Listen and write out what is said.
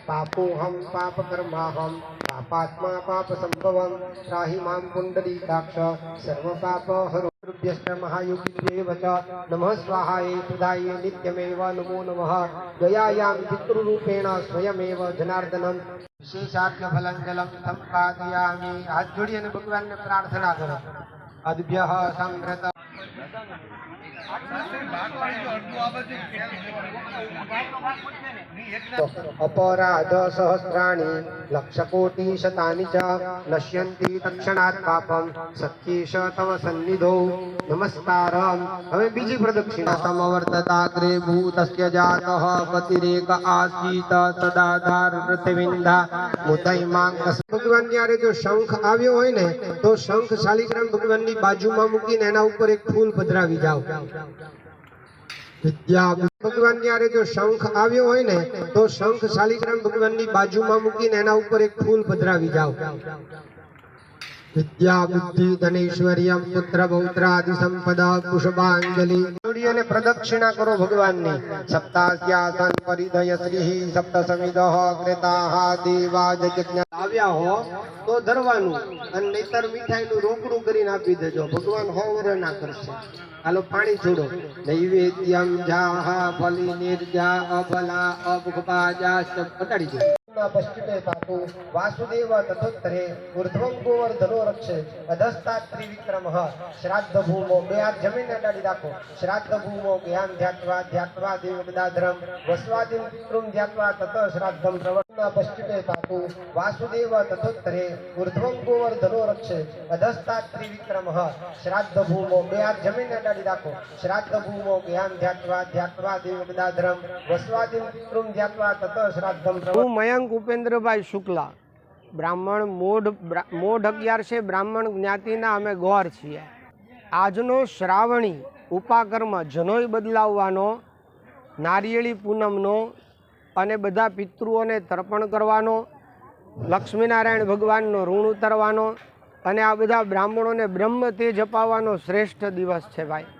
पापोहम पाप कर्माहम पापात्मा पाप संभवम त्राहि मां पुंडरीकाक्ष सर्व पाप हरुभ्यश्च महायोगिभ्येव च नमः स्वाहाय सुधाय नित्यमेव नमो नमः दयायां पितृरूपेण स्वयमेव जनार्दनम विशेषाख्य फलं जलम संपादयामि। हाथ जोड़ी અને ભગવાનને પ્રાર્થના કરો। અદ્ભ્યઃ સંગ્રત अपराध सहस्राणि लक्षकोटि शतानि च नश्यन्ति तत्क्षणात् पापं सत्येष तव सन्निधौ नमस्कारम्। હવે બીજી પ્રદક્ષિણા સમवर्तताग्रे भूतस्य जातः पतिरेक आसीत सदाधार पृथ्वीन्धा मुदैमांग। ભગવાન જ્યારે જો શંખ આવ્યો હોય ને તો શંખ શાલિગ્રામ ભગવાનની બાજુમાં મૂકીને એના ઉપર એક ફૂલ પધરાવી જાઓ। વિદ્યા ભગવાન જ્યારે જો શંખ આવ્યો હોય ને તો શંખ શાલિગ્રામ ભગવાનની બાજુમાં મૂકીને એના ઉપર એક ફૂલ પધરાવી જાઓ। વિદ્યા બુદ્ધિ ધનેશ્વર્યમ પુત્ર પૌત્રાદિ સંપદા પુષ્પાંજલિ જોડી અને પ્રદક્ષિણા કરો ભગવાનની। સપ્તાસ્યાસન પરિધય શ્રી સપ્ત સમિદઃ ક્રેતાઃ દેવાજ યજ્ઞ આવ્યા હો તો ધરવાનું અને નહીતર મીઠાઈનું રોકડું કરીને આપી દેજો। ભગવાન હોવર ના કરશે। હાલો પાણી છોડો। નૈવેદ્યમ જાહ ફલી નિર્જા અબલા અભુપાજાસ્ત પટાડી દો। पश्चिमे पातु वासुदेव तथोत्तरे ऊर्ध्वं गोवर्धनो रक्षे अधस्तात् त्रिविक्रमः श्राद्ध भूमो बे हाथ जमीन अडाड़ी राखो। श्राद्ध भूमो ज्ञान ध्यात्वा देवगदाधरं वस्वादिं पितृं ध्यात्वा ततः श्राद्धं प्रवर्तन। पश्चिमे पातु वासुदेव तथोत्तरे ऊर्ध्वं गोवर्धनो रक्षे अधस्तात् त्रिविक्रमः श्राद्ध भूमो बे हाथ जमीन अडाड़ी राखो। श्राद्ध भूमो ज्ञान ध्यात्वा देवगदाधरं वस्वादिं पितृं ध्यात्वा ततः श्राद्धं प्रवर्तन। मयंक उपेन्द्रभाई शुक्ला ब्राह्मण मोढ़ 11 છે। બ્રાહ્મણ જ્ઞાતિના અમે ગોર છીએ। આજનો શ્રાવણી ઉપાકર્મ જનોઈ બદલાવવાનો, નારિયેળી પૂનમનો અને બધા પિતૃઓને તર્પણ કરવાનો, લક્ષ્મીનારાયણ ભગવાનનો ઋણ ઉતરવાનો અને આ બધા બ્રાહ્મણોને બ્રહ્મ તેજ અપાવવાનો શ્રેષ્ઠ દિવસ છે ભાઈ।